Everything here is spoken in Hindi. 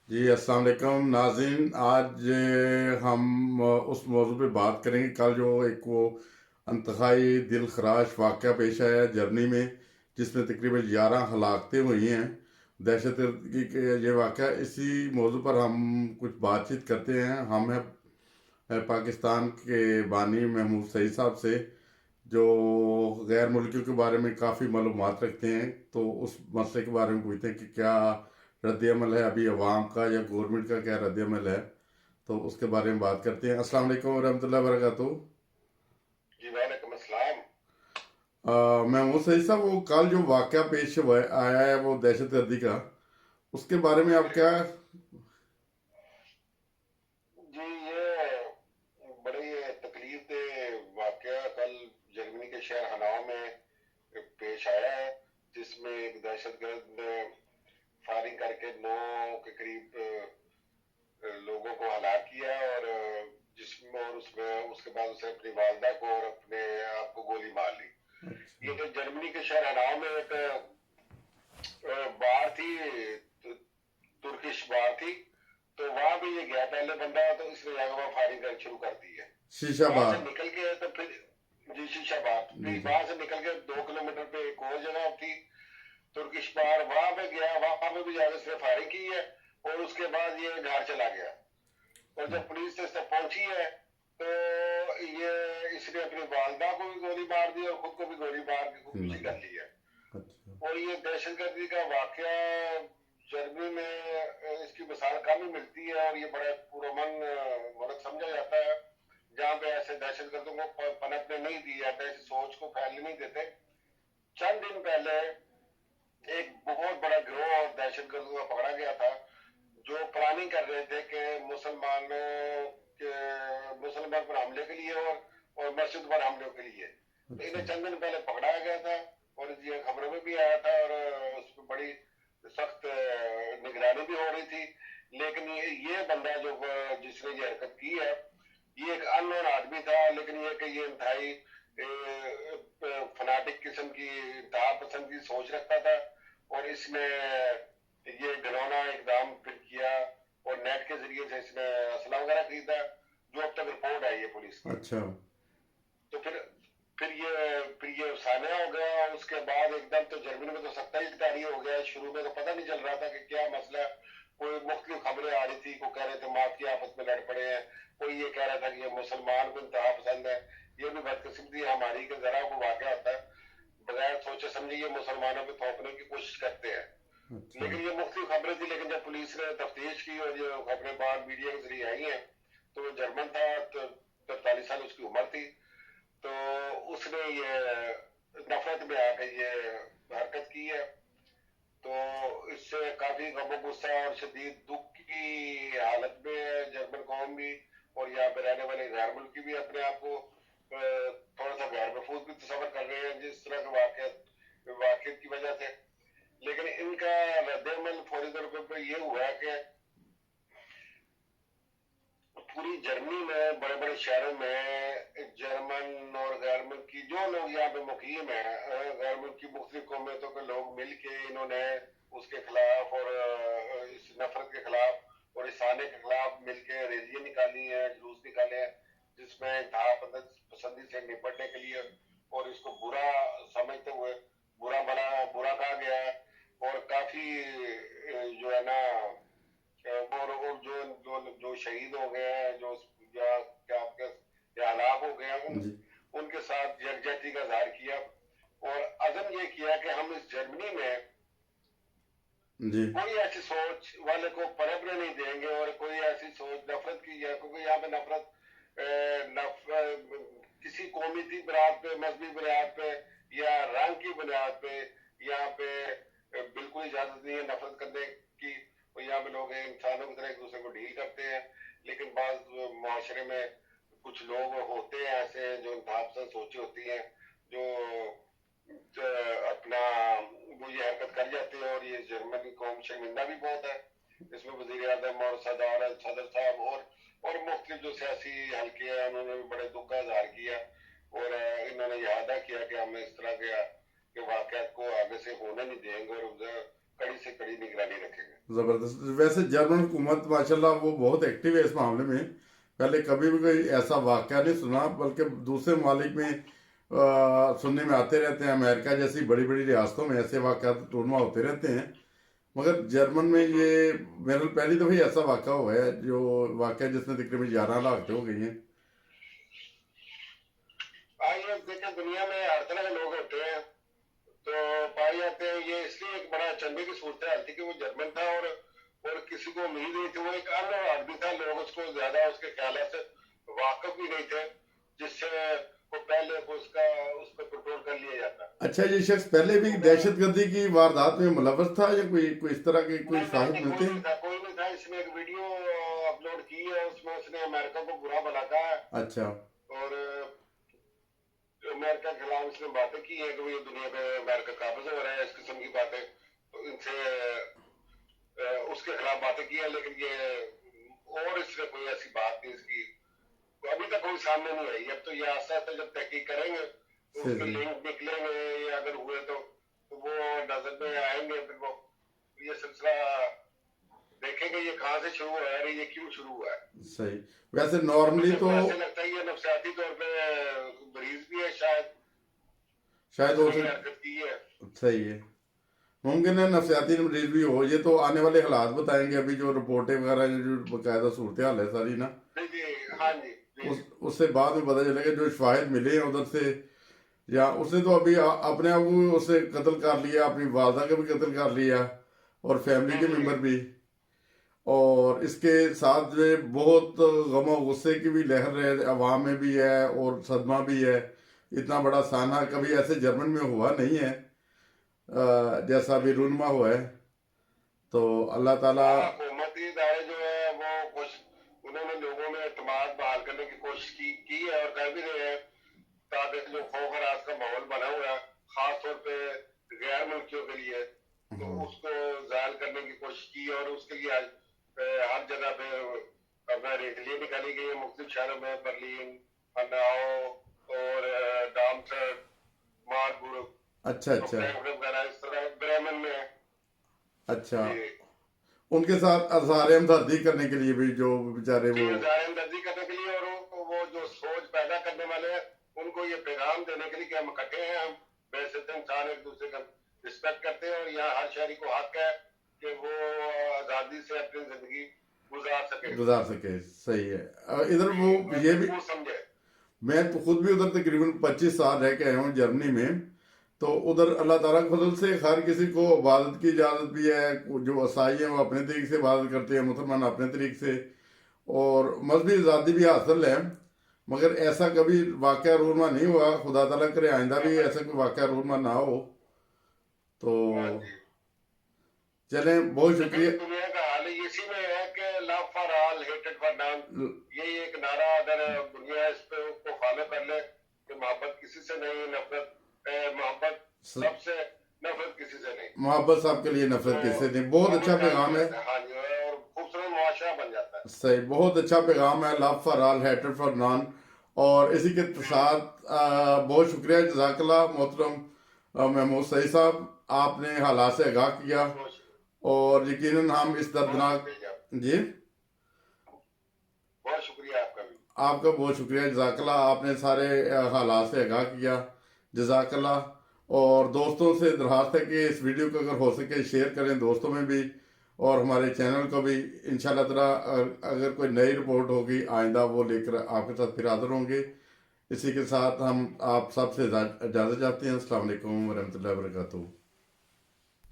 जी अस्सलाम वालेकुम नाज़रीन। आज हम उस मौजू पे बात करेंगे। कल जो एक वो इंतहाई दिल खराश वाक़या पेश आया जर्मनी में, जिसमें तकरीबन 11 हलाकतें हुई हैं दहशतगर्दी के। ये वाक़या, इसी मौजू पर हम कुछ बातचीत करते हैं। हम हैं पाकिस्तान के बानी महमूद सईद साहब से, जो गैर मुल्कियों के बारे में काफ़ी मालूमात रखते हैं। तो उस मसले के बारे में पूछते हैं कि क्या रद्द-ए-अमल है अभी अवाम का, या गवर्नमेंट का क्या रद्द-ए-अमल है। तो उसके बारे में बात करते हैं। अस्सलाम वालेकुम रहमतुल्लाहि व बरकातहू। जी वालेकुम अस्सलाम। महमूद सईद साहब, वो कल जो वाक़या पेश हुआ आया है वो दहशतगर्दी का, उसके बारे में आप क्या। जी ये बड़ी तकलीफ दे वाकया कल जर्मनी के शहर हनाओ में पेश आया है, जिसमें एक दहशतगर्द ने फायरिंग करके 9 के करीब लोगों को हलाक किया, और जिसमें और उसमें उसके बाद उसे अपनी वालदा को और अपने आप को गोली मार ली। अच्छा। ये तो जर्मनी के शहर हनाओ में एक बार थी, तुर्किश बार थी। तो वहां भी ये गया पहले बंदा, तो इसने जाकर वहां फायरिंग करनी शुरू कर दी है। शीशा वहां से बार। निकल के तो फिर जी शीशाबाद, जी फिर जी। वहां से निकल के 2 किलोमीटर पे एक और जगह थी तुर्किश बार, वहां पे गया, वहां पे भी जाकर इसने फायरिंग की है। और उसके बाद ये घर चला गया, और जब पुलिस इस तक पहुंची है तो ये इसने अपनी वालदा को भी गोली मार दी और खुद को भी गोली मार के खुदकुशी कर ली है। अच्छा। और ये दहशतगर्दी का वाकया जर्मनी में इसकी मिसाल कम ही मिलती है, और ये बड़ा पुरअमन मुल्क समझा जाता है, जहाँ पे ऐसे दहशतगर्दों को पनपने नहीं दी जाता, ऐसी सोच को फैलने नहीं देते। चंद दिन पहले एक बहुत बड़ा गिरोह दहशतगर्दों का पकड़ा गया था, जो प्लानिंग कर रहे थे कि मुसलमानों के मुसलमान पर हमले के लिए और मस्जिद पर हमले के लिए। तो अच्छा। इन्हें चंद दिन पहले पकड़ाया गया था, और ये खबरों में भी आया था, और उस पर बड़ी सख्त निगरानी भी हो रही थी। लेकिन ये बंदा जो जिसने ये हरकत की है, ये एक अननोन आदमी था, लेकिन ये इंतहाई फनाटिक किस्म की, इंतहा पसंद की सोच रखता था। और इसने ये घिनौना इकदाम फिर किया, और नेट के जरिए से इसने असला वगैरह खरीदा, जो अब तक रिपोर्ट आई है पुलिस की। अच्छा। तो फिर ये सामना हो गया, और उसके बाद एकदम तो जर्मनी में तो सख्ता ही जारी हो गया। शुरू में तो पता नहीं चल रहा था कि क्या मसला है। कोई मुख्तलिफ खबरें आ रही थी, कोई कह रहे थे माफिया आपस में लड़ पड़े हैं, कोई ये कह रहा था कि ये मुसलमान को इंतहा पसंद है। ये भी बदकिस्मती हमारी के जरा को वाक़या होता है, बगैर सोचे समझे ये मुसलमानों को थोपने की कोशिश करते हैं। अच्छा। लेकिन ये मुख्तलिफ खबरें थी, लेकिन जब पुलिस ने तफ्तीश की और ये खबरें बाद मीडिया के जरिए आई हैं, तो वो जर्मन था, तो 43 साल उसकी उम्र थी। तो उसने ये नफरत में आकर ये हरकत की है। तो इससे काफी गमो गुस्सा और शदीद दुख की हालत में है जर्मन कौम भी, और यहाँ पे रहने वाले गैर मुल्की भी अपने आप को थोड़ा सा गैर महफूज भी तस्वर कर रहे हैं जिस तरह के वाकत की वजह से। लेकिन इनका रद्दमल फौरी तौर पर ये हुआ है कि पूरी जर्मनी में बड़े बड़े शहरों में जर्मन और गैर मुल्की जो लोग यहाँ पे मुकीम है, गैर मुल्की मुख्तलिफ कौमियतों के लोग मिल के इन्होंने उसके खिलाफ और इस नफरत के खिलाफ और इस आने के खिलाफ मिल के रैलियां निकाली हैं, जुलूस निकाले हैं, जिसमें इंतहा पसंदी से निपटने के लिए और इसको बुरा समझते हुए बुरा कहा गया है। और काफी जो है ना, और जो जो जो शहीद हो गए हैं, जो या क्या आपके या हलाक हो गए हैं, जी उनके साथ यकजहती का इजहार किया, और अज़म ये किया कि हम इस जर्मनी में जी। कोई ऐसी सोच वाले को पनपने नहीं देंगे, और कोई ऐसी सोच नफरत की है, क्योंकि यहाँ पे नफरत किसी कौमी की बुनियाद पे, मजहबी बुनियाद पे या रंग की बुनियाद पे यहाँ पे बिल्कुल इजाजत नहीं है नफरत करने की। और यहाँ पे लोग इंसानों की तरह एक दूसरे को डील करते हैं। लेकिन बाज मुआशरे में कुछ लोग होते हैं ऐसे जो इंतहा पसंद सोची होती हैं, जो अपना वो ये हरकत कर जाते हैं, और ये जर्मनी कौम शर्मिंदा भी बहुत है। इसमें वजीर आजम और सदर साहब और मुख्तलिफ जो सियासी हल्के हैं, उन्होंने भी बड़े दुख का इजहार किया, और इन्होंने यह अदा किया कि हम इस तरह के वाकयात को आगे से होने नहीं देंगे, और कड़ी से कड़ी निगरानी रखेंगे। ज़बरदस्त। वैसे जर्मन हुकूमत माशाल्लाह वो बहुत एक्टिव है इस मामले में। पहले कभी भी कोई ऐसा वाक़या नहीं सुना, बल्कि दूसरे ममालिक में सुनने में आते रहते हैं। अमेरिका जैसी बड़ी बड़ी रियासतों में ऐसे वाक़यात टूरमा होते रहते हैं, मगर जर्मन में ये मेरे पहली दफ़ा ही ऐसा वाक़या हुआ है जो वाक़या जिसमें तकरीबन 11 लाख हो गई हैं। ये देखें, दुनिया में हर तरह के लोग होते हैं, तो पाए जाते हैं। ये इसलिए एक बड़ा अचंभे की सूरत हाल थी कि वो जर्मन था और किसी को उम्मीद नहीं थी। वो एक अन्य आदमी था, लोग उसको ज्यादा उसके ख्याल से वाकफ भी नहीं थे, जिससे वो पहले को उस पर कंट्रोल कर लिया जाता। अच्छा, ये शख्स पहले भी दहशतगर्दी की वारदात में मुलव्वस था या कोई कोई इस तरह के कोई शाहिद मिलते हैं? कोई नहीं था। इसने एक वीडियो अपलोड की है, उसमें उसने अमेरिका को बुरा भला कहा है अच्छा। और अमेरिका के खिलाफ इसने बातें की है कि ये दुनिया पे अमेरिका काबिज हो रहा है, इस किस्म की बातें। तो इनसे उसके खिलाफ बातें की है, लेकिन ये और इसने कोई ऐसी बात नहीं इसकी तो अभी तक कोई सामने नहीं आई। अब तो ये आस्ता आस्ता जब तहकीक करेंगे तो उसके सही। लिंक निकलेंगे, या अगर हुए तो वो नजर में आएंगे। फिर वो ये सिलसिला देखेंगे ये कहाँ से शुरू हुआ है, ये क्यों शुरू हुआ है। सही। वैसे नॉर्मली तो ऐसे लगता है ये नफसियाती तौर पे मरीज भी है, शायद शायद हो इसने हरकत की है। सही है, मुमकिन है नफसियाती मरीज भी हो। ये तो आने वाले हालात बताएंगे। अभी जो रिपोर्टें वगैरह जो बाकायदा सूरत हाल है सारी ना, जी जी, हाँ जी जी। उससे बाद में पता चलेगा जो शवाहिद मिले हैं उधर से। या उसने तो अभी अपने आप को उसे कत्ल कर लिया, अपनी वालदा का भी कत्ल कर लिया और फैमिली के मेंबर भी। और इसके साथ जो है बहुत गम और गुस्से की भी लहर है अवाम में भी है और सदमा भी है। इतना बड़ा साना कभी ऐसे जर्मन में हुआ नहीं है जैसा अभी रूनमा हुआ है। तो अल्लाह ताला हुकूमती इदारे जो है वो कुछ उन्होंने लोगों में एतमाद बहाल करने की कोशिश की है और कर भी रहे हैं, ताकि जो खौफ राज का माहौल बना हुआ है खास तौर पे गैर मुल्कियों के लिए, तो उसको जायल करने की कोशिश की और उसके लिए आज हर जगह पे अपना रैलियां निकाली गई है। मुख्तलिफ शहरों में बर्लिन, हनाओ और डार्मस्टड, मार्बुर्ग, अच्छा अच्छा वगैरह इस तरह ब्रेमेन में। अच्छा, ये उनके साथ अज़हार हमदर्दी करने के लिए भी जो बेचारे वो दर्जी करने के लिए, और वो जो सोच पैदा करने वाले हैं उनको ये पैगाम देने के लिए कि हम इकट्ठे हैं, हम बेहद इंसान एक दूसरे का रिस्पेक्ट करते हैं और यहाँ हर शहरी को हक है कि वो आजादी से अपनी जिंदगी गुजार सके। सही है। इधर वो ये भी वो समझे। मैं तो खुद भी उधर तकरीबन 25 साल रह के आया हूँ जर्मनी में। तो उधर अल्लाह ताला के फजल से हर किसी को इबादत की इजाज़त भी है। जो ईसाई हैं वो अपने तरीके से इबादत करते हैं, मुसलमान अपने तरीके से, और मजहबी आज़ादी भी हासिल है। मगर ऐसा कभी वाक़या रूनमा नहीं हुआ। खुदा ताला करे आइंदा भी ऐसा कोई वाक़या रूनमा ना हो। तो चलें, बहुत शुक्रिया। दुनिया का हाल इसी में है कि love for all hated for none, यही एक नारा अगर दुनिया इस पे उसको फॉलो कर ले कि मोहब्बत किसी से नहीं, नफरत मोहब्बत सबसे, नफरत किसी से नहीं। मोहब्बत साहब के लिए नफरत किससे नहीं, बहुत अच्छा पैगाम है। हाँ जी, और खूबसूरत मुआशरा बन जाता है। सही, बहुत अच्छा पैगाम है, love for all hated for non. और इसी के साथ बहुत शुक्रिया जज़ाकल्लाह मोहतरम महमूद सईद साहब, आपने हालात से आगाह किया। और यकीनन हम इस दर्दनाक जी बहुत शुक्रिया आपका भी। आपका बहुत शुक्रिया जज़ाकल्लाह, आपने सारे हालात से आगाह किया, जज़ाकल्लाह। और दोस्तों से दरख्वास्त है कि इस वीडियो को अगर हो सके शेयर करें दोस्तों में भी, और हमारे चैनल को भी। इंशाल्लाह ताला अगर कोई नई रिपोर्ट होगी आइंदा वो लेकर आपके साथ फिर हाजिर होंगे। इसी के साथ हम आप सबसे इजाज़त चाहते हैं। अस्सलाम वालेकुम वरहमतुल्लाहि वबरकातुहू।